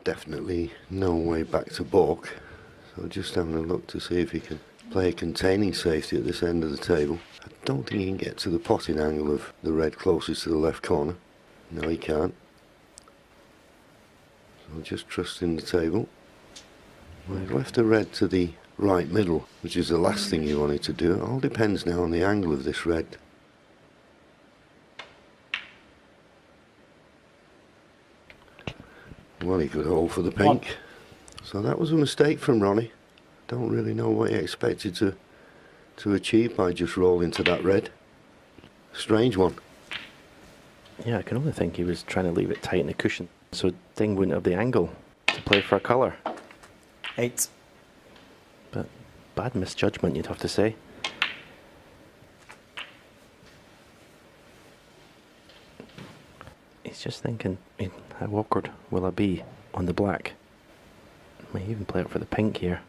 definitely no way back to balk. So just having a look to see if he can play a containing safety at this end of the table. I don't think he can get to the potting angle of the red closest to the left corner. No, he can't. So just trusting the table. Well, he's left the red to the right middle, which is the last thing you wanted to do. It all depends now on the angle of this red. Well, he could hold for the pink. So that was a mistake from Ronnie. Don't really know what he expected to achieve by just rolling to that red. Strange one. Yeah, I can only think he was trying to leave it tight in the cushion so Ding wouldn't have the angle to play for a colour. 8. But bad misjudgment, you'd have to say. He's just thinking, how awkward will I be on the black? May even play it for the pink here.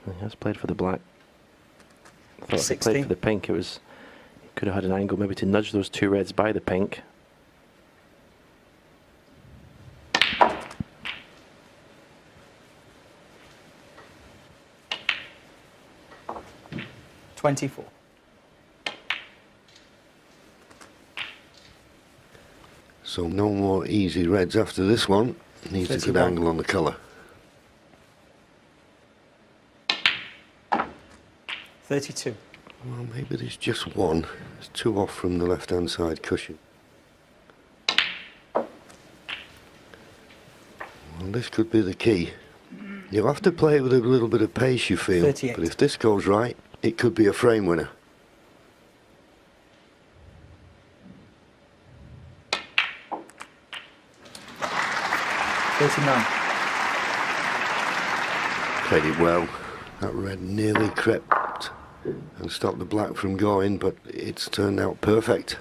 He has played for the black. I thought if he played for the pink, he could have had an angle maybe to nudge those two reds by the pink. $24. So no more easy reds after this one. Needs 31. A good angle on the colour. 32. Well, maybe there's just one. It's 2 off from the left-hand side cushion. Well, this could be the key. You'll have to play it with a little bit of pace, you feel. 38. But if this goes right, it could be a frame winner. Played it well. That red nearly crept and stopped the black from going, but it's turned out perfect.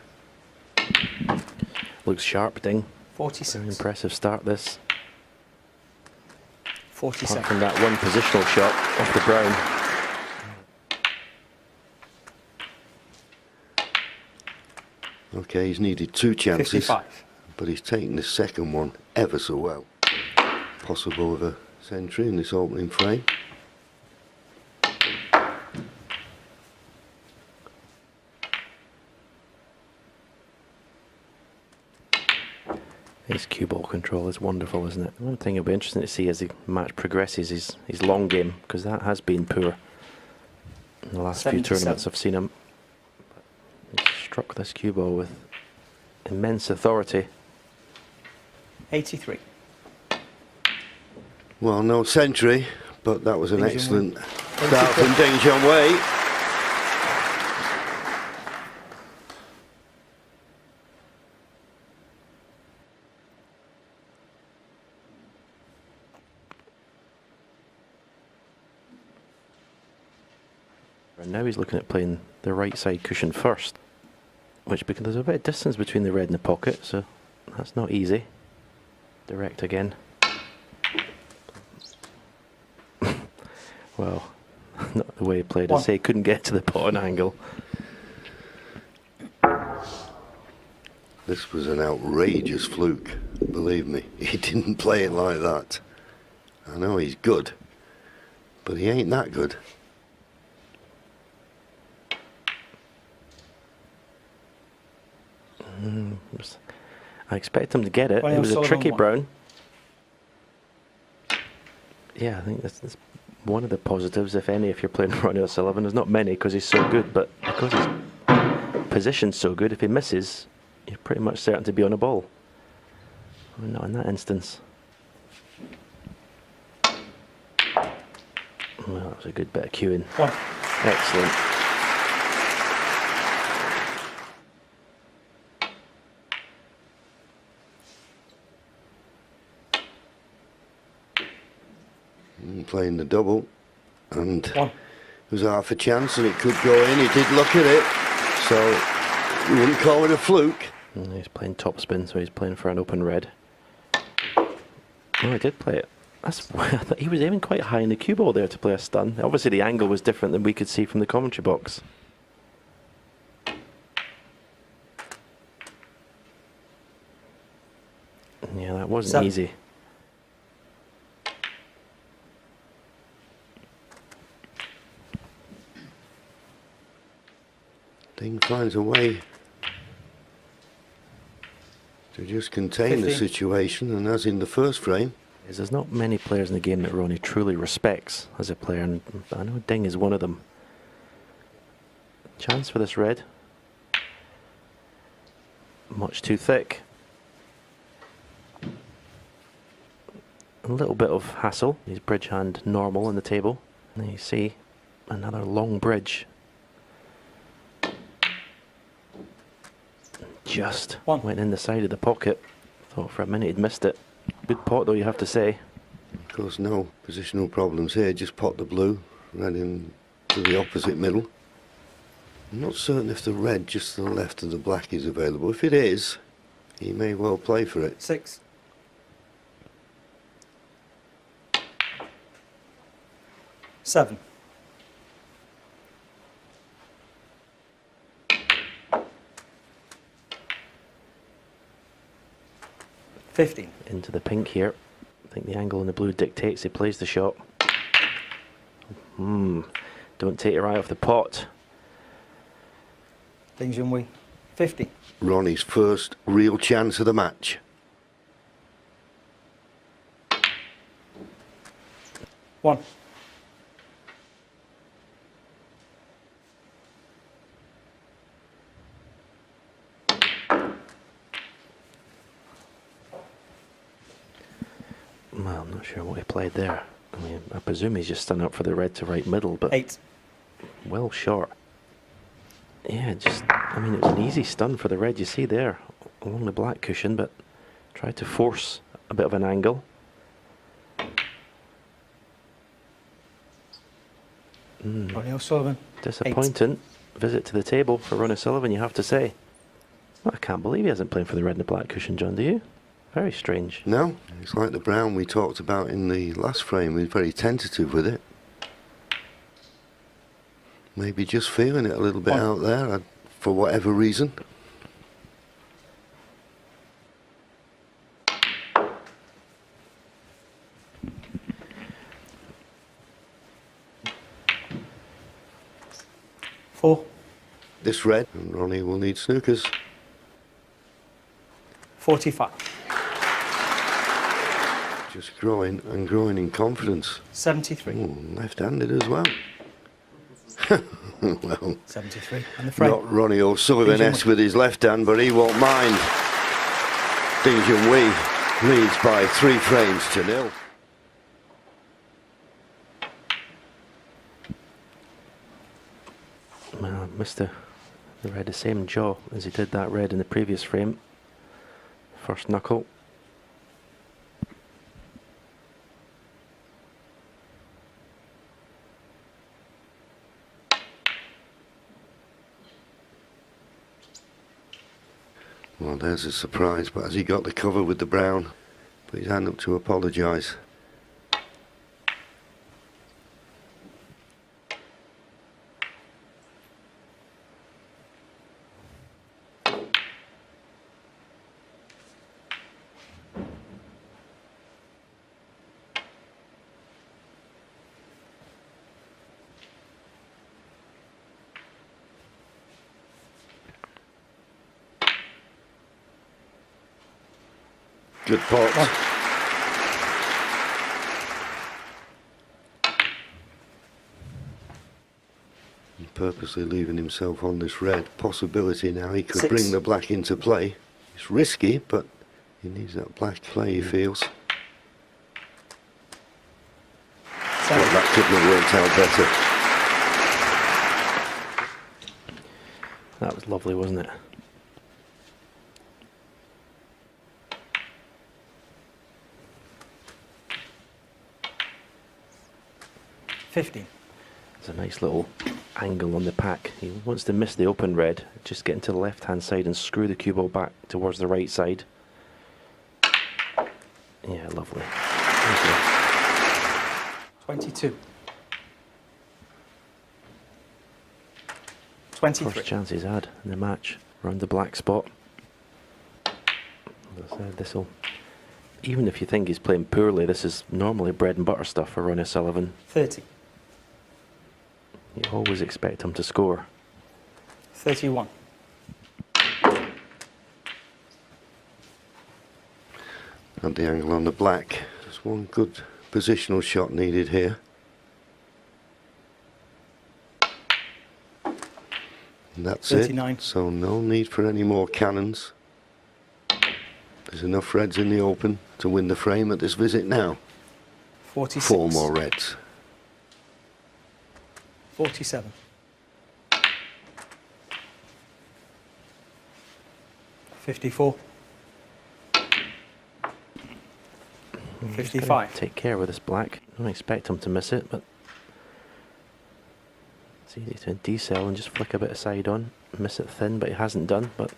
Looks sharp, Ding. 46. Very impressive start this. 47. Apart from that one positional shot off the brown. Okay, he's needed 2 chances, 55. but he's taken the second one ever so well. Possible of a century in this opening frame. His cue ball control is wonderful, isn't it? One thing it'll be interesting to see as the match progresses is his long game, because that has been poor in the last 77. few tournaments I've seen him. He's struck this cue ball with immense authority. 83. Well, no century, but that was an excellent start from Ding Junhui. And now he's looking at playing the right side cushion first, which, because there's a bit of distance between the red and the pocket, so that's not easy. Direct again. Well, not the way he played. I say he couldn't get to the pot angle. This was an outrageous fluke, believe me. He didn't play it like that. I know he's good, but he ain't that good. I expect him to get it. It was a tricky brown. Yeah, I think that's one of the positives, if any, if you're playing Roonie'o'Sullivan. There's not many because he's so good, but because his position's so good, if he misses, you're pretty much certain to be on a ball. Well, not in that instance. Well, that was a good bit of cueing. Excellent. Playing the double, and it was half a chance and it could go in. He did look at it, so you wouldn't call it a fluke. And he's playing topspin, so he's playing for an open red. Oh, he did play it. That's I thought he was aiming quite high in the cue ball there to play a stun. Obviously the angle was different than we could see from the commentary box. Yeah, that wasn't easy. Ding finds a way to just contain the 50. situation, and as in the first frame, There's not many players in the game that Ronnie truly respects as a player, and I know Ding is one of them. Chance for this red. Much too thick. A little bit of hassle. His bridge hand normal on the table. And you see another long bridge. Just went in the side of the pocket. Thought for a minute he'd missed it. Good pot though, you have to say. of course, no positional problems here. Just pot the blue, red in to the opposite middle. I'm not certain if the red just to the left of the black is available. If it is, he may well play for it. 6. 7. $15. Into the pink here. I think the angle in the blue dictates he plays the shot. Don't take your eye off the pot. Ding Junhui. 50. Ronnie's first real chance of the match. 1. Well, I'm not sure what he played there. I mean, I presume he's just done up for the red to right middle, but 8. well short. Yeah, just, I mean, it was an easy stun for the red, you see there, along the black cushion, but tried to force a bit of an angle. Roonie'o'sullivan. Disappointing visit to the table for Roonie'o'sullivan, you have to say. Well, I can't believe he hasn't played for the red and the black cushion, John, do you? Very strange. No, it's like the brown we talked about in the last frame. He's very tentative with it. Maybe just feeling it a little bit out there for whatever reason. Four. This red, and Ronnie will need snookers. 45. Just growing and growing in confidence. 73. Ooh, left-handed as well. Well, 73. And the frame. not Roonie'o'Sullivan-esque with his left hand, but he won't mind. Ding Junhui leads by 3 frames to 0. Well, Mr. the red the same jaw as he did that red in the previous frame. First knuckle. Well, there's a surprise, but has he got the cover with the brown? Put his hand up to apologise. Good pot. Purposely leaving himself on this red. Possibility now he could 6. bring the black into play. It's risky, but he needs that black play, he feels. 7. Well, that couldn't have worked out better. That was lovely, wasn't it? $15. There's a nice little angle on the pack. He wants to miss the open red, just get into the left hand side and screw the cue ball back towards the right side. Yeah, lovely. 22. 23. First chance he's had in the match, around the black spot. As I said, this'll, even if you think he's playing poorly, this is normally bread and butter stuff for Roonie'o'Sullivan. 30. You always expect him to score. 31. At the angle on the black. There's one good positional shot needed here. And that's 39. it. So no need for any more cannons. There's enough reds in the open to win the frame at this visit now. 46. 4 more reds. 47. 54. 55. Take care with this black. Don't expect him to miss it, but it's easy to decel and just flick a bit of side on, miss it thin, but he hasn't done. But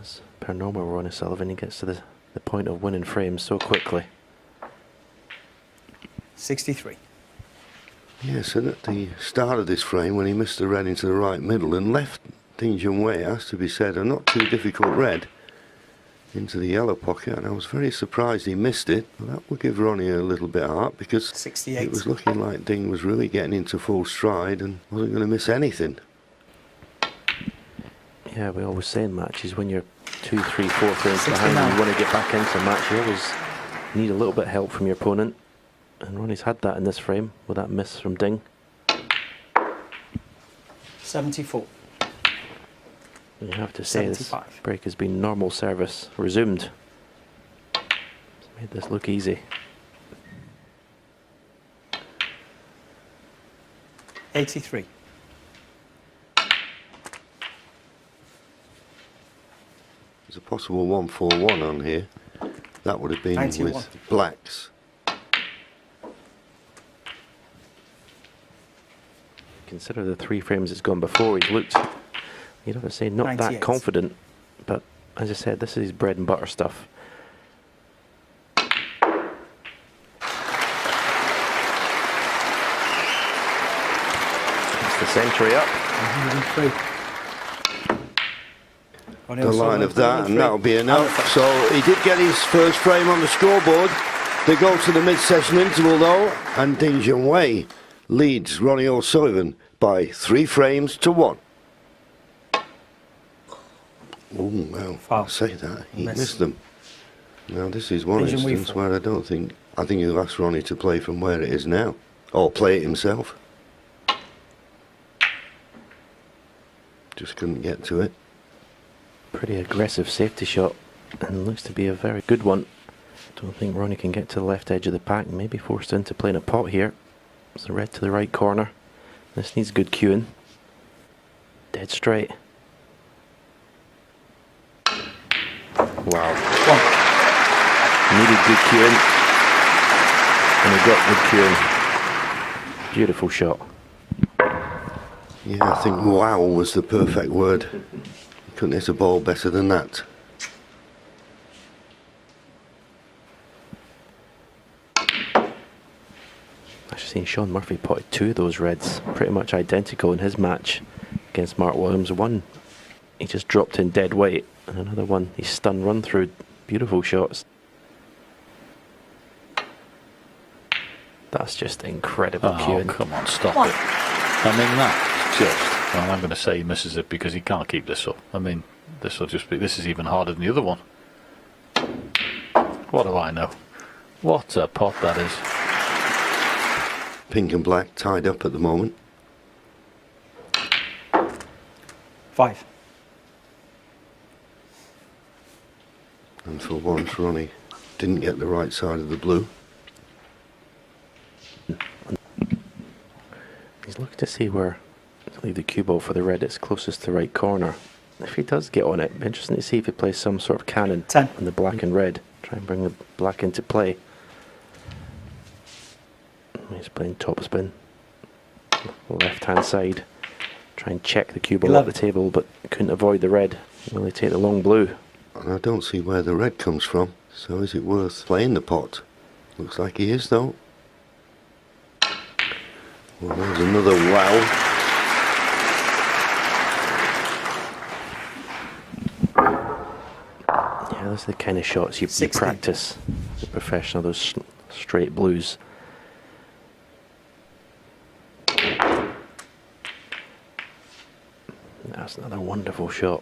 as per normal, Roonie'o'Sullivan, he gets to the point of winning frames so quickly. 63. Yes, and at the start of this frame, when he missed the red into the right middle and left Ding Junhui, has to be said, a not too difficult red into the yellow pocket, and I was very surprised he missed it. Well, that would give Ronnie a little bit of heart, because 68. it was looking like Ding was really getting into full stride and wasn't going to miss anything. Yeah, we always say in matches, when you're 2, 3, 4 frames behind and you want to get back into a match, you always need a little bit of help from your opponent. And Ronnie's had that in this frame with that miss from Ding. 74. You have to say 75. this break has been normal service resumed. It's made this look easy. 83. There's a possible 1-4-1 on here. That would have been 91. with blacks. Consider the 3 frames it's gone before. He's looked, you'd have to say, not 98. that confident. But as I said, this is his bread and butter stuff. It's the century up. 103. The line of that, and that'll be enough. So he did get his first frame on the scoreboard. They go to the mid-session interval though, and Ding Junhui leads Roonie'o'Sullivan by 3 frames to 1. Oh well, Foul. I'll say that he Miss. missed them. Now this is one Ding Junhui instance for. where I think he'll ask Ronnie to play from where it is now, or play it himself. Just couldn't get to it. Pretty aggressive safety shot, and looks to be a very good one. Don't think Ronnie can get to the left edge of the pack. Maybe forced into playing a pot here. It's the red to the right corner. This needs good cueing. Dead straight. Wow. Needed good cueing, and he got good cueing. Beautiful shot. Yeah, I think wow was the perfect word. Couldn't hit a ball better than that. I've seen Sean Murphy potted 2 of those reds, pretty much identical in his match against Mark Williams. One, he just dropped in dead weight, and another one, he stun run through. Beautiful shots. That's just incredible cueing. Oh, come on, stop it. I mean, that's just... Well, I'm going to say he misses it because he can't keep this up. I mean, this will just be... This is even harder than the other one. What do I know? What a pot that is. Pink and black tied up at the moment. 5. And for once, Ronnie didn't get the right side of the blue. He's looking to see where to leave the cue ball for the red. It's closest to the right corner. If he does get on it, it'd be interesting to see if he plays some sort of cannon 10. on the black and red. Try and bring the black into play. He's playing topspin. Left hand side. Try and check the cue ball at the table, but couldn't avoid the red. Will he take the long blue? And I don't see where the red comes from. So is it worth playing the pot? Looks like he is though. Well, there's another wow. Yeah, those are the kind of shots you 60. practice as a professional, those straight blues. That's another wonderful shot.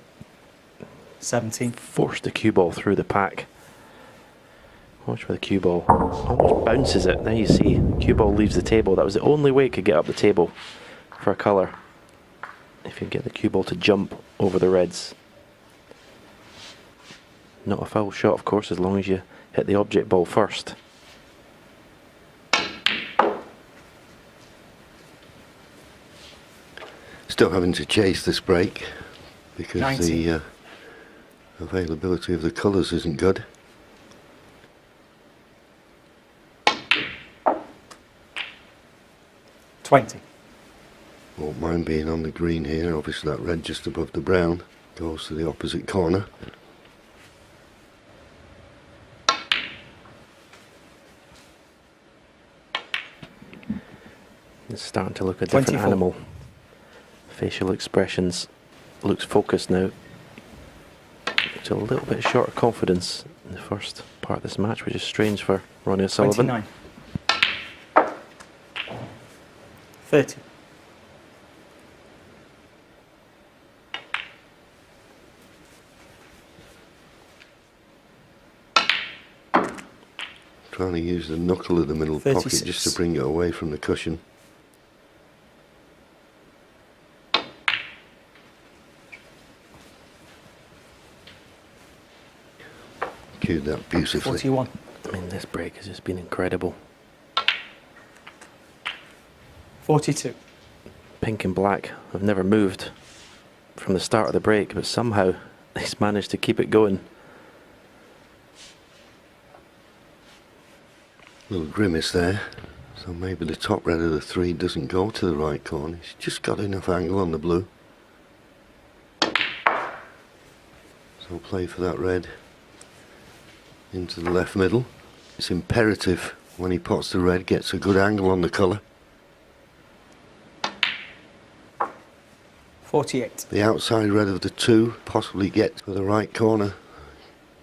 17. Forced the cue ball through the pack. Watch where the cue ball almost bounces it. There you see, cue ball leaves the table. That was the only way it could get up the table for a colour. If you get the cue ball to jump over the reds. Not a foul shot, of course, as long as you hit the object ball first. Still having to chase this break because 90. the availability of the colours isn't good. $20. Won't mind being on the green here. Obviously that red just above the brown goes to the opposite corner. It's starting to look a different 24. animal. Facial expressions. Looks focused now. Looks a little bit short of confidence in the first part of this match, which is strange for Roonie'o'sullivan. 29. 30. Trying to use the knuckle of the middle pocket 36. just to bring it away from the cushion. Cued that beautifully. 41. I mean, this break has just been incredible. 42. Pink and black have never moved from the start of the break, but somehow he's managed to keep it going. Little grimace there. So maybe the top red of the three doesn't go to the right corner. He's just got enough angle on the blue. So play for that red into the left middle. It's imperative when he pots the red, gets a good angle on the colour. 48. The outside red of the two possibly gets to the right corner.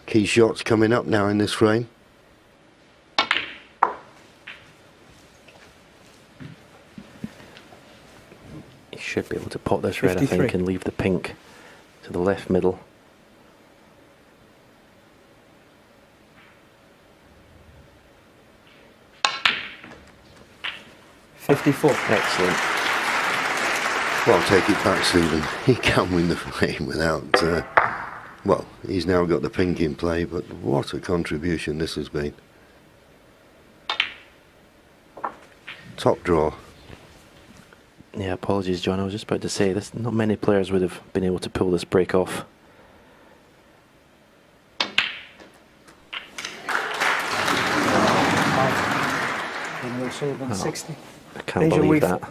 Key shots coming up now in this frame. He should be able to pot this red, I 53. think, and leave the pink to the left middle. $54. Excellent. Well, I'll take it back, Stephen. He can win the frame without... well, he's now got the pink in play, but what a contribution this has been. Top draw. Yeah, apologies, John. I was just about to say this. Not many players would have been able to pull this break off. Roonie'o'sullivan, 60. I can't Deja believe vu. that.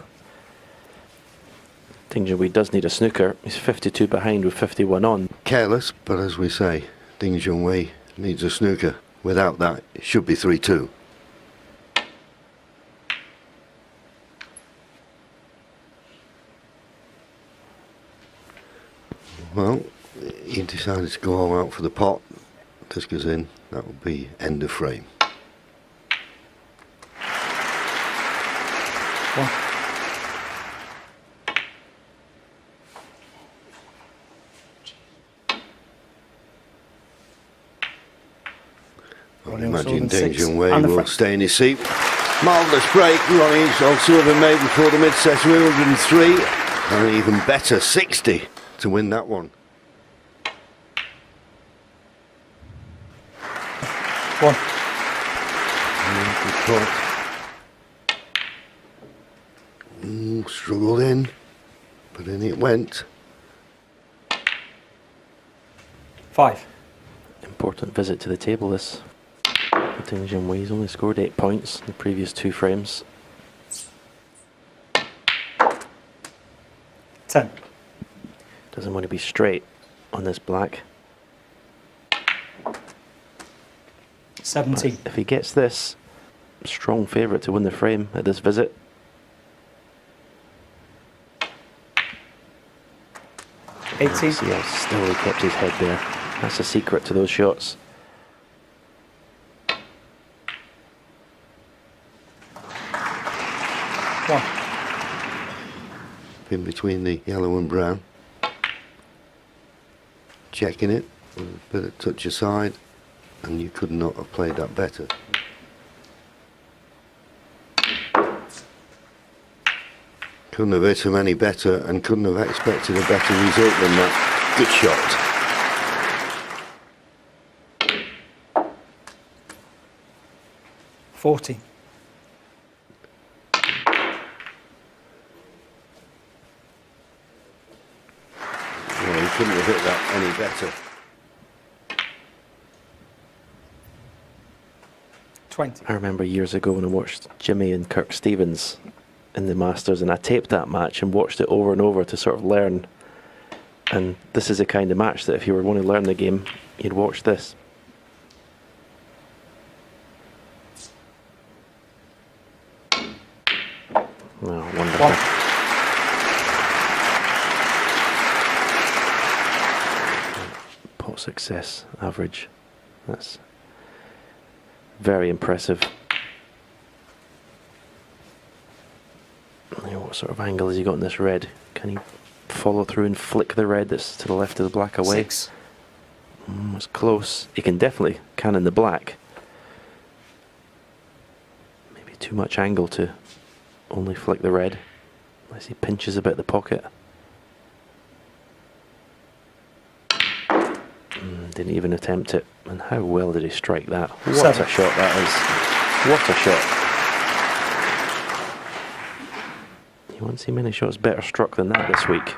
Ding Junhui does need a snooker. He's 52 behind with 51 on. Careless, but as we say, Ding Junhui needs a snooker. Without that, it should be 3-2. Well, he decided to go all out for the pot. This goes in. That will be end of frame. One. I imagine Ding Six. Junhui And the will front. stay in his seat. Marvellous break. Roonie'o'sullivan made before the mid-session 103. And an even better 60 to win that one. One. Struggled in, but in it went. 5. Important visit to the table this. Ding Junhui's only scored 8 points in the previous 2 frames. 10. Doesn't want to be straight on this black. 17. If he gets this, strong favourite to win the frame at this visit. 18. See how still he kept his head there. That's the secret to those shots. One. In between the yellow and brown. checking it with a bit of touch aside, and you could not have played that better. Couldn't have hit him any better and couldn't have expected a better result than that. Good shot. $40. Well, he couldn't have hit that any better. 20. I remember years ago when I watched Jimmy and Kirk Stevens in the Masters, and I taped that match and watched it over and over to sort of learn. And this is the kind of match that if you were want to learn the game, you'd watch this. Oh, wonderful. Pot success average. That's very impressive. What sort of angle has he got in this red? Can he follow through and flick the red that's to the left of the black away? 6. It's close. He can definitely cannon the black. Maybe too much angle to only flick the red, unless he pinches a bit the pocket. Didn't even attempt it. And how well did he strike that? What 7. a shot that is. What a shot. You won't see many shots better struck than that this week.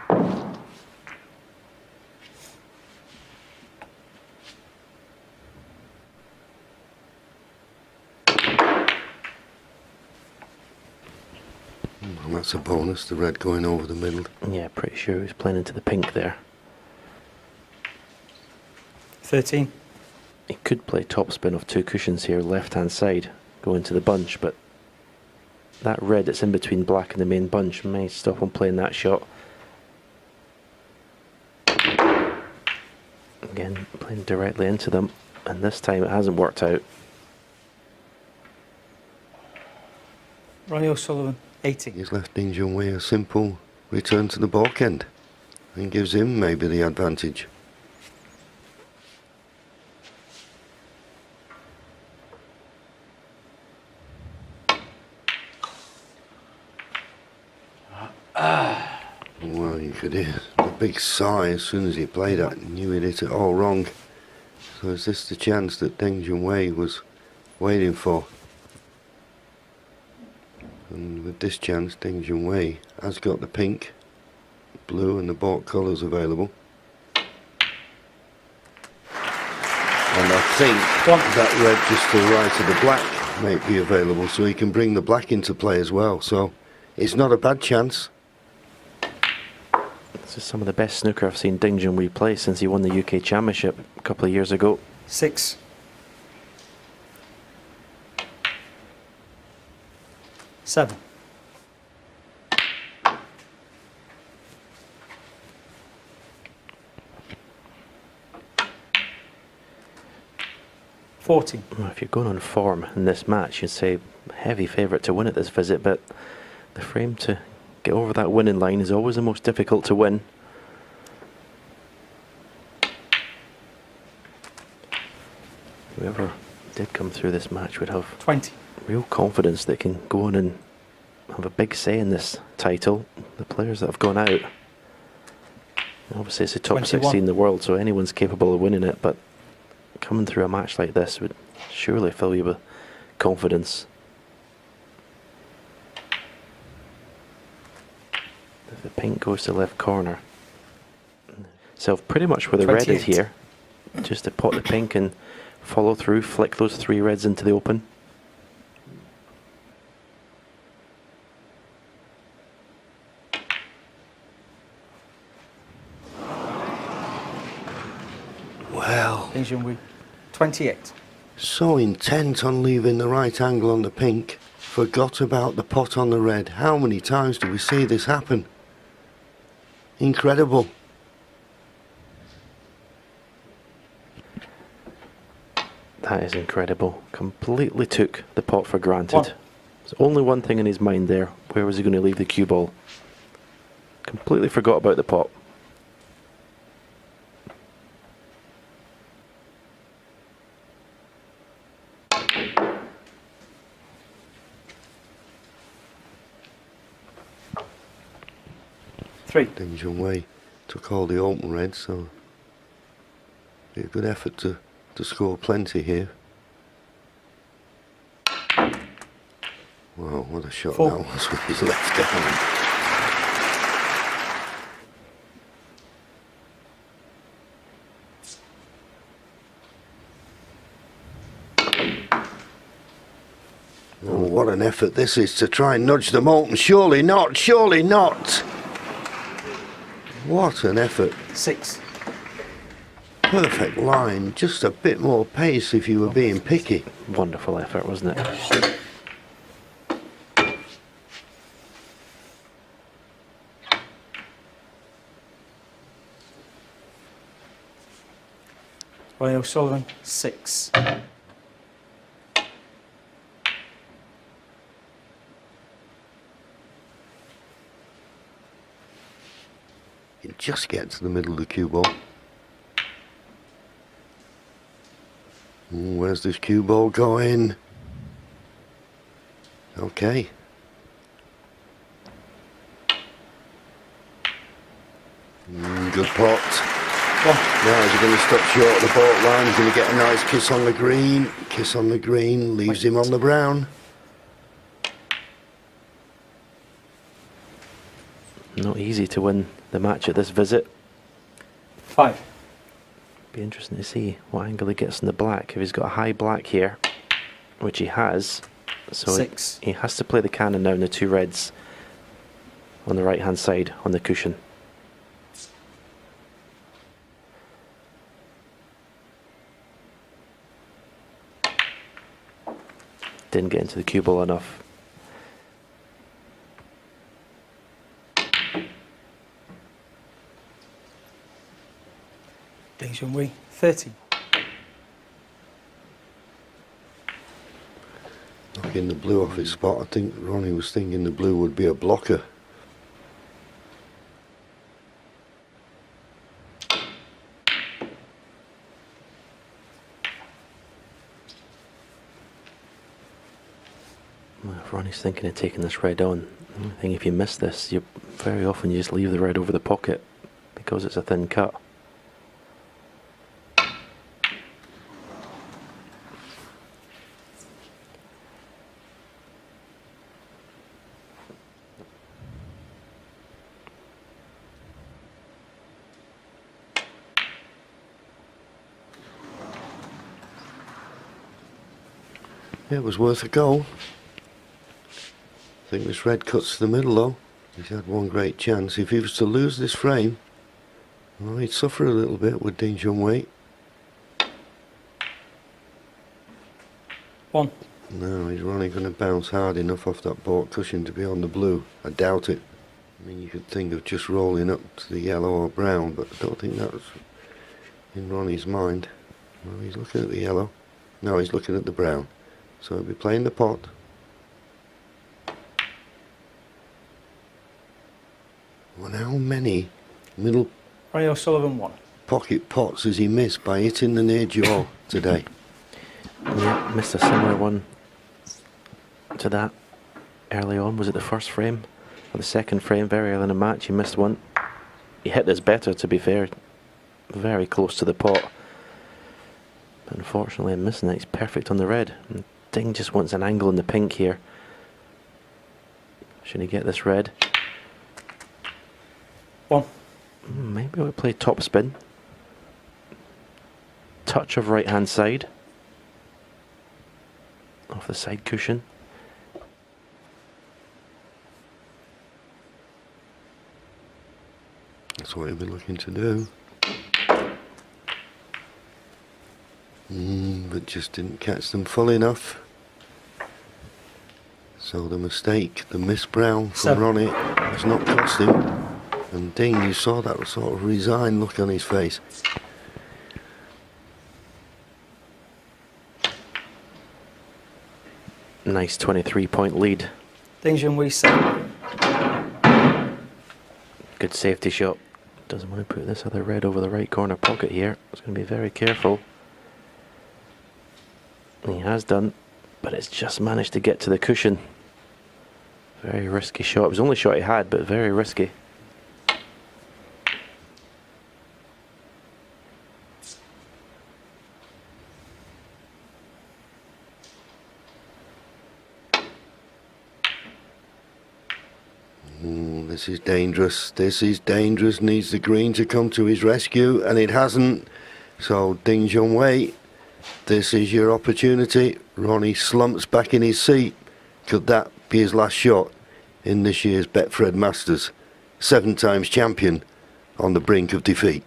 And that's a bonus, the red going over the middle. Yeah, pretty sure he was playing into the pink there. 13. He could play topspin off 2 cushions here, left hand side, go into the bunch, but that red that's in between black and the main bunch may stop him playing that shot. Again, playing directly into them, and this time it hasn't worked out. Roonie'o'Sullivan, 80. He's left Ding Junhui a simple return to the baulk end and gives him maybe the advantage. Well, you could hear the big sigh as soon as he played that. Knew he'd hit it all wrong. So is this the chance that Ding Junhui was waiting for? And with this chance, Ding Junhui has got the pink, blue and the baulk colours available. And I think that red just to the right of the black may be available, so he can bring the black into play as well. So it's not a bad chance. This is some of the best snooker I've seen Ding Junhui play since he won the UK Championship a couple of years ago. 6. 7. 40. Well, if you're going on form in this match, you'd say heavy favourite to win at this visit, but the frame to get over that winning line is always the most difficult to win. Whoever did come through this match would have 20. real confidence they can go on and have a big say in this title. The players that have gone out, obviously it's the top 21. 16 in the world, so anyone's capable of winning it, but coming through a match like this would surely fill you with confidence. If the pink goes to left corner, so pretty much where the red is 28. here, just to pot the pink and follow through, flick those 3 reds into the open. Well, Ding Junhui, 28. so intent on leaving the right angle on the pink, forgot about the pot on the red. How many times do we see this happen? Incredible. That is incredible. Completely took the pot for granted. 1. There's only one thing in his mind there. Where was he going to leave the cue ball? Completely forgot about the pot. 3. Ding Junhui took all the open reds, so be a good effort to score plenty here. Wow, what a shot 4. that was with his left hand. Oh, what an effort this is to try and nudge them open. Surely not, surely not. What an effort. 6. Perfect line, just a bit more pace if you were being picky. Wonderful effort, wasn't it? Roonie'o'Sullivan, 6. You just get to the middle of the cue ball. Where's this cue ball going? Okay. Good pot. Now is he going to stop short of the baulk line? He's going to get a nice kiss on the green. Kiss on the green, leaves him on the brown. Not easy to win the match at this visit. 5. Be interesting to see what angle he gets in the black. If he's got a high black here, which he has, so 6. he has to play the cannon now in the 2 reds on the right hand side on the cushion. Didn't get into the cue ball enough. Ding Junhui, 30. Knocking the blue off its spot. I think Ronnie was thinking the blue would be a blocker. Well, if Ronnie's thinking of taking this red on, I think if you miss this, you very often you just leave the red over the pocket because it's a thin cut. It was worth a go. I think this red cuts to the middle though. He's had one great chance. If he was to lose this frame, well, he'd suffer a little bit with Ding Junhui. 1. No, he's only going to bounce hard enough off that baulk cushion to be on the blue. I doubt it. I mean, you could think of just rolling up to the yellow or brown, but I don't think that's in Ronnie's mind. Well, he's looking at the yellow. No, he's looking at the brown. So he'll be playing the pot. Well, how many middle Roonie'o'Sullivan, 1. pocket pots has he missed by hitting the near jaw today? Yeah, missed a similar one to that early on. Was it the first frame or the second frame? Very early in the match, he missed one. He hit this better, to be fair. Very close to the pot. But unfortunately, I'm missing it. He's perfect on the red. And Ding just wants an angle in the pink here. Should he get this red? 1. Maybe we'll play top spin. Touch of right hand side. Off the side cushion. That's what he'll be looking to do. But just didn't catch them full enough. So the mistake, the miss brown from 7. Ronnie, has not cost him. And Ding, you saw that sort of resigned look on his face. Nice 23-point lead. Ding Junhui, 7. Good safety shot. Doesn't want to put this other red over the right corner pocket here. He's going to be very careful. He has done, but it's just managed to get to the cushion. Very risky shot. It was the only shot he had, but very risky. This is dangerous. This is dangerous. Needs the green to come to his rescue, and it hasn't. So Ding Junhui, this is your opportunity. Ronnie slumps back in his seat. Could that be his last shot in this year's Betfred Masters? 7 times champion on the brink of defeat.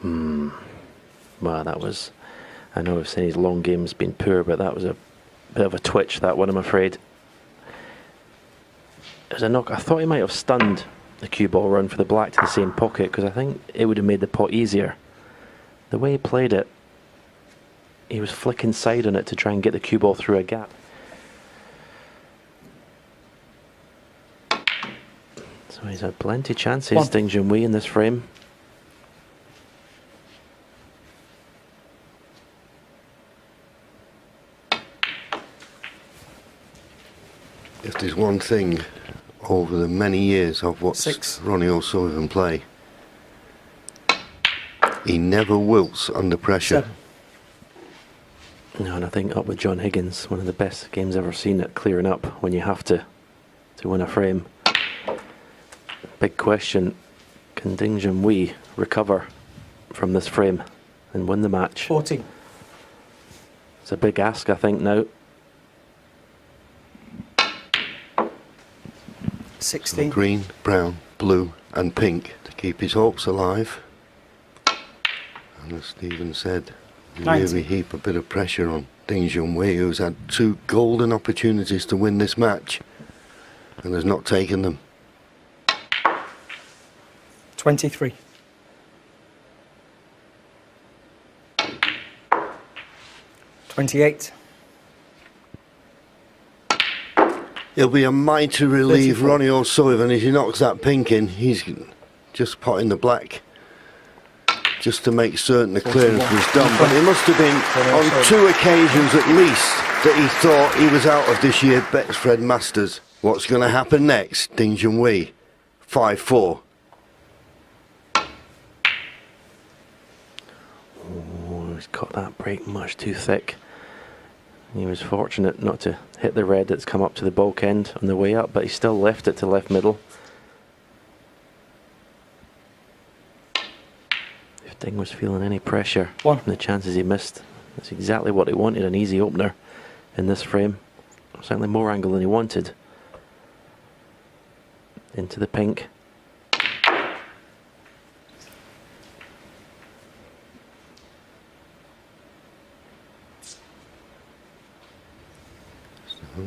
Well, that was... I know I've seen his long game's been poor, but that was a bit of a twitch, that one, I'm afraid. It was a knock. I thought he might have stunned the cue ball run for the black to the same pocket, because I think it would have made the pot easier. The way he played it, he was flicking side on it to try and get the cue ball through a gap. So he's had plenty of chances, Ding Junhui, in this frame. If there's one thing over the many years I've watched Roonie'o'Sullivan play, he never wilts under pressure. 7. No, and I think up with John Higgins, one of the best games I've ever seen at clearing up when you have to win a frame. Big question, can Ding Junhui recover from this frame and win the match? 14. It's a big ask, I think, now. 16. Green, brown, blue and pink to keep his hopes alive. And as Stephen said, you 19. really heap a bit of pressure on Ding Junhui, who's had 2 golden opportunities to win this match and has not taken them. 23. $28. It'll be a mighty relief, 34. Roonie'o'Sullivan, if he knocks that pink in. He's just potting the black just to make certain the clearance was done. But it must have been on 2 occasions at least that he thought he was out of this year's Betfred Masters. What's going to happen next? Ding Junhui, 5-4. Oh, he's got that break much too thick. He was fortunate not to hit the red that's come up to the bulk end on the way up, but he still left it to left middle. If Ding was feeling any pressure from the chances he missed, that's exactly what he wanted, an easy opener in this frame. Certainly more angle than he wanted. Into the pink.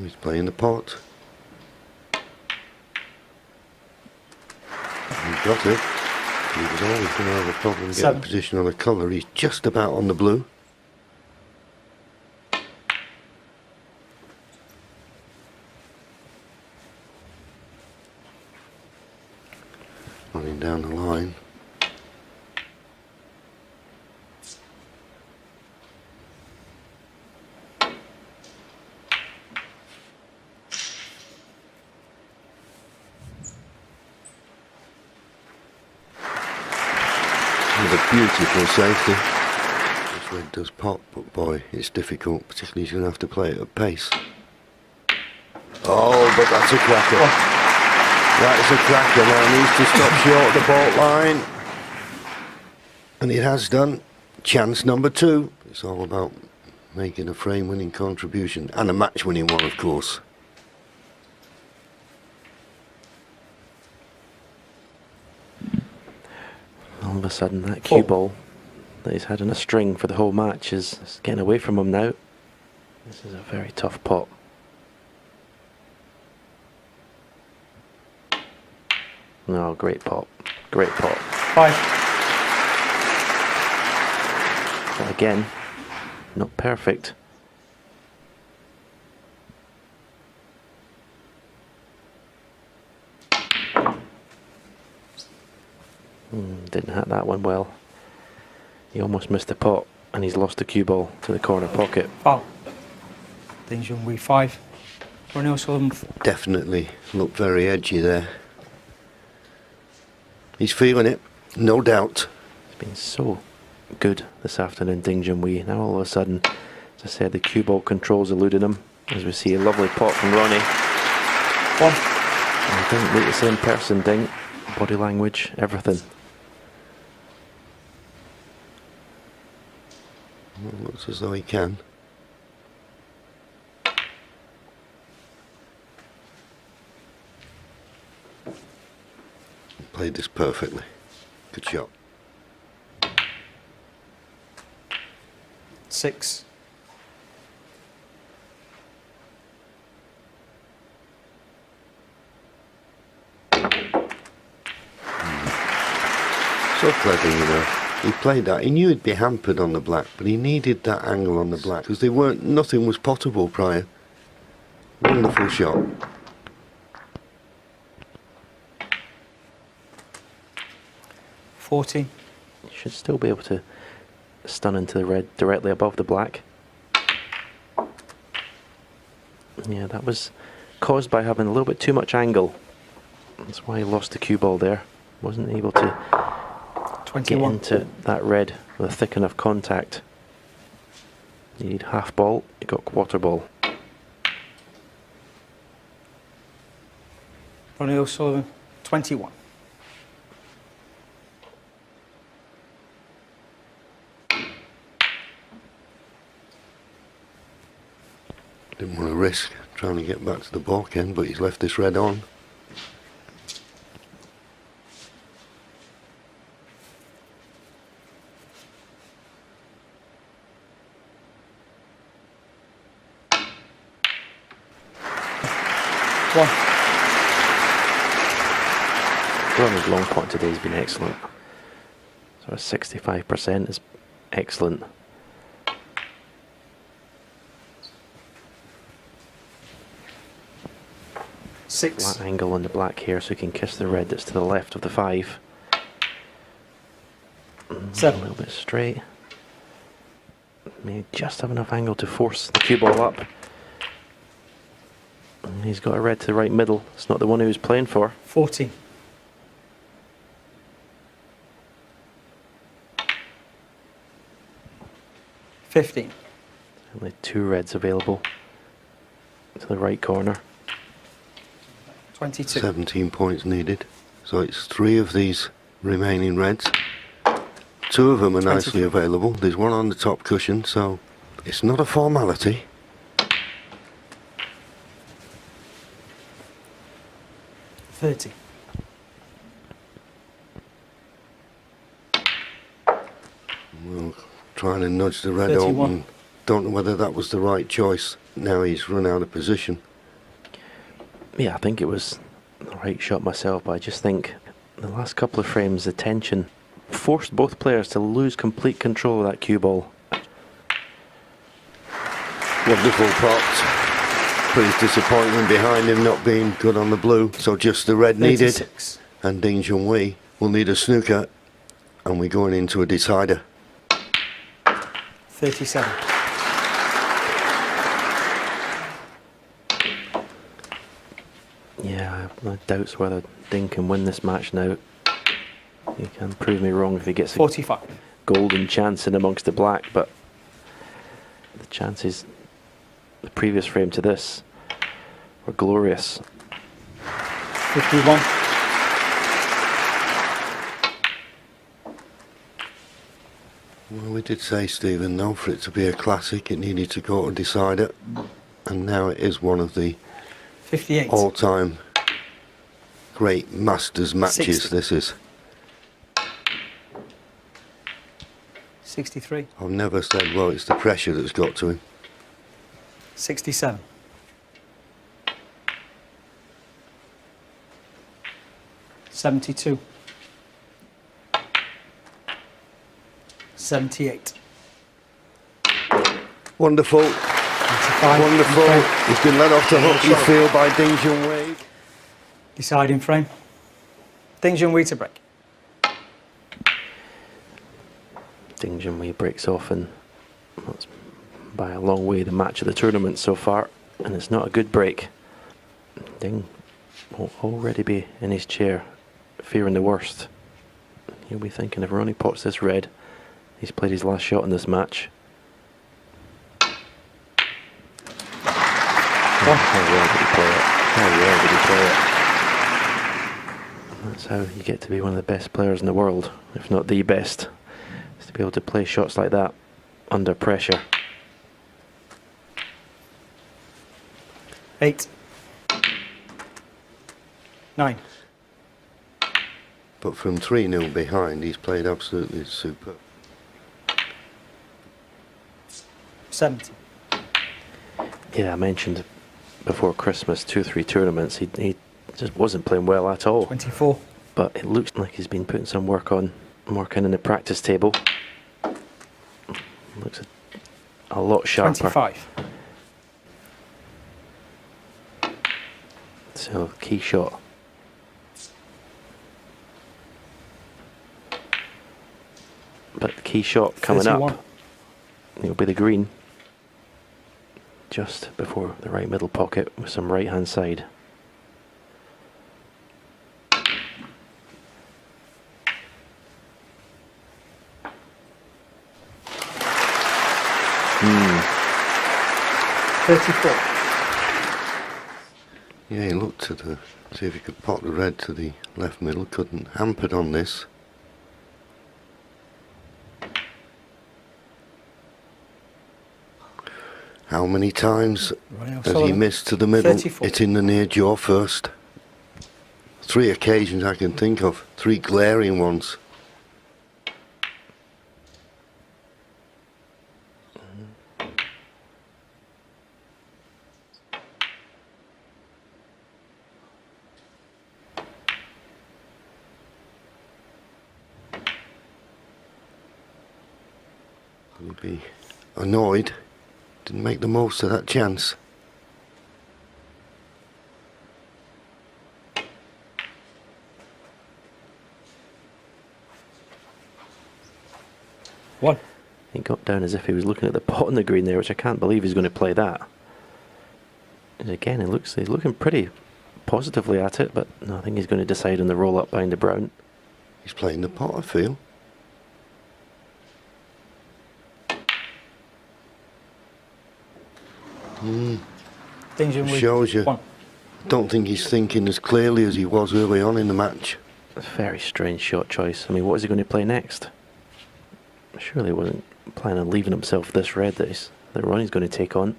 He's playing the pot. He got it. He was always going to have a problem getting 7. position on the colour. He's just about on the blue. Running down the line. With a beautiful safety. This red does pop, but boy, it's difficult, particularly he's going to have to play it at pace. Oh, but that's a cracker. That is a cracker. Now needs to stop short of the baulk line. And it has done. Chance number 2. It's all about making a frame-winning contribution, and a match-winning one, of course. All of a sudden that cue ball that he's had in a string for the whole match is getting away from him now. This is a very tough pot. No, great pot. Great pot. 5. But again, not perfect. Didn't hit that one well. He almost missed the pot, and he's lost the cue ball to the corner pocket. Foul. Ding Junhui 5. Roonie'o'Sullivan. Definitely looked very edgy there. He's feeling it, no doubt. It's been so good this afternoon, Ding Junhui. Now all of a sudden, As I said, the cue ball controls eluding him. As we see a lovely pot from Ronnie. One. And he doesn't look the same person, Ding. Body language, everything. Well, looks as though he can. Played this perfectly. Good shot. 6. So clever, you know. He played that. He knew he'd be hampered on the black, but he needed that angle on the black because nothing was potable prior. Wonderful shot. 14. You should still be able to stun into the red directly above the black. Yeah, that was caused by having a little bit too much angle. That's why he lost the cue ball there. Wasn't able to 21. get into that red with a thick enough contact. You need half ball, you got quarter ball. Roonie'o'sullivan, 21. Didn't want to risk trying to get back to the balk end, but he's left this red on. One. Ronnie's long point today has been excellent. So 65% is excellent. 6. Flat angle on the black here so he can kiss the red that's to the left of the 5. 7. A little bit straight. May just have enough angle to force the cue ball up. And he's got a red to the right middle. It's not the one he was playing for. 14. 15. Only 2 reds available to the right corner. 22. 17 points needed. So it's 3 of these remaining reds. 2 of them are nicely 23. available. There's one on the top cushion, so it's not a formality. 30. Well, trying to nudge the red 31. open. Don't know whether that was the right choice. Now he's run out of position. Yeah, I think it was the right shot myself, but I just think the last couple of frames, the tension forced both players to lose complete control of that cue ball. Wonderful pot. Put his disappointment behind him not being good on the blue. So just the red needed. 36. And Ding Junhui will need a snooker. And we're going into a decider. 37. Yeah, I have no doubts whether Ding can win this match now. He can prove me wrong if he gets a 45. golden chance in amongst the black, but the chances, the previous frame to this, were glorious. 51. Well, we did say, Stephen, though, for it to be a classic, it needed to go to decider. And now it is one of the 58. all-time great Masters matches. 60. This is. 63. I've never said, well, it's the pressure that's got to him. 67. 72. 78. Wonderful. 95. Wonderful. Okay. He's been let off the hook, you feel, by Ding Junhui. Deciding frame. Ding Junhui to break. Ding Junhui breaks off, and that's by a long way the match of the tournament so far, and it's not a good break. Ding will already be in his chair, fearing the worst. He'll be thinking if Ronnie pots this red, he's played his last shot in this match. How well did he play it? How well did he play it? That's how you get to be one of the best players in the world, if not the best, is to be able to play shots like that under pressure. 8. 9. But from 3-0 behind, he's played absolutely superb. 70. Yeah, I mentioned before Christmas 2-3 tournaments, he just wasn't playing well at all. 24. But it looks like he's been putting some working in the practice table. Looks a lot sharper. 25. So, key shot. But the key shot coming 31. up, it'll be the green. Just before the right middle pocket with some right hand side. Hmm. 34. Yeah, he looked to see if he could pot the red to the left middle. Couldn't. Hampered on this. How many times has he missed to the middle? 34. It's in the near jaw first. 3 occasions I can think of. 3 glaring ones. He'll be annoyed. Didn't make the most of that chance. One. He got down as if he was looking at the pot on the green there, which I can't believe he's going to play that. And again, he's looking pretty positively at it, but no, I think he's going to decide on the roll up behind the brown. He's playing the pot, I feel. Danger with Shows you. 1. Don't think he's thinking as clearly as he was early on in the match. A very strange shot choice. I mean, what is he going to play next? Surely he wasn't planning on leaving himself this red that Ronnie's going to take on.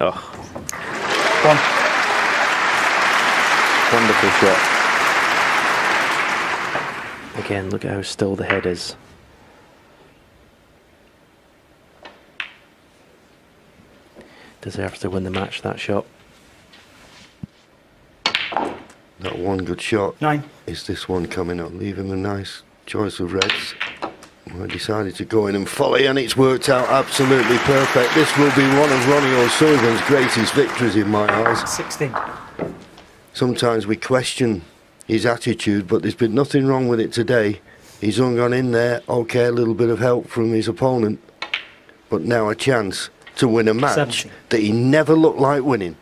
Oh. 1. Wonderful shot. Again, look at how still the head is. Deserves to win the match, that shot. That one good shot. 9. Is this one coming up? Leave him a nice choice of reds. I decided to go in and volley, and it's worked out absolutely perfect. This will be one of Roonie'o'Sullivan's greatest victories in my eyes. 16. Sometimes we question his attitude, but there's been nothing wrong with it today. He's hung on in there. Okay, a little bit of help from his opponent, but now a chance to win a match 70. that he never looked like winning.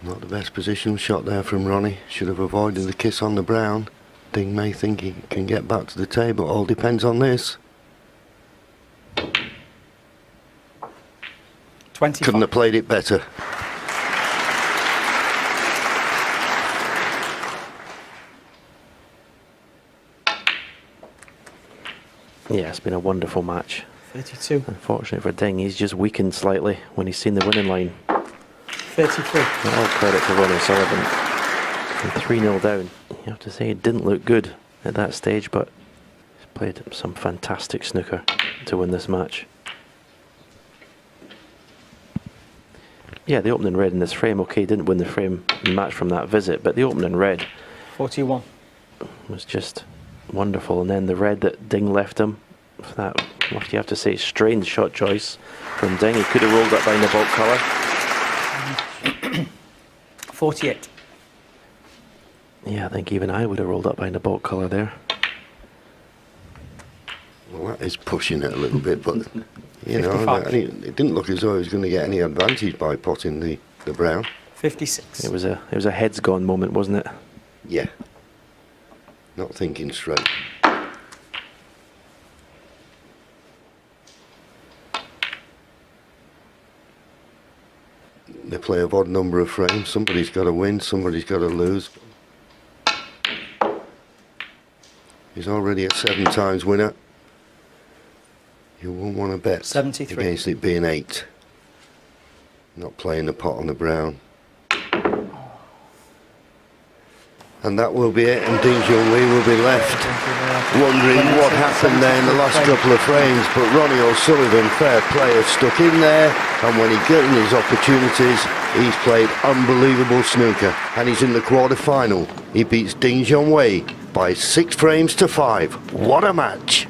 Not the best positional shot there from Ronnie. Should have avoided the kiss on the brown. Ding may think he can get back to the table. All depends on this. 25. Couldn't have played it better. Yeah, it's been a wonderful match. 32. Unfortunately for Ding, he's just weakened slightly when he's seen the winning line. 33. All credit to Roonie'o'Sullivan. 3-0 down. You have to say it didn't look good at that stage, but he's played some fantastic snooker to win this match. Yeah, the opening red in this frame, okay, didn't win the match from that visit, but the opening red 41. was just wonderful. And then the red that Ding left him, that, what you have to say, strange shot choice from Ding. He could have rolled up behind the baulk colour. 48. Yeah, I think even I would have rolled up behind the baulk colour there. Well, that is pushing it a little bit, but you know, 55. it didn't look as though he was going to get any advantage by potting the brown. 56. It was a heads gone moment, wasn't it? Yeah. Not thinking straight. They play a odd number of frames. Somebody's got to win, somebody's got to lose. He's already a 7 times winner. You won't want to bet 73. against it being 8. Not playing the pot on the brown. And that will be it, and Ding Junhui will be left wondering what happened there in the last couple of frames. But Roonie'o'Sullivan, fair play, has stuck in there, and when he's getting his opportunities, he's played unbelievable snooker, and he's in the quarter-final. He beats Ding Junhui by 6 frames to 5. What a match!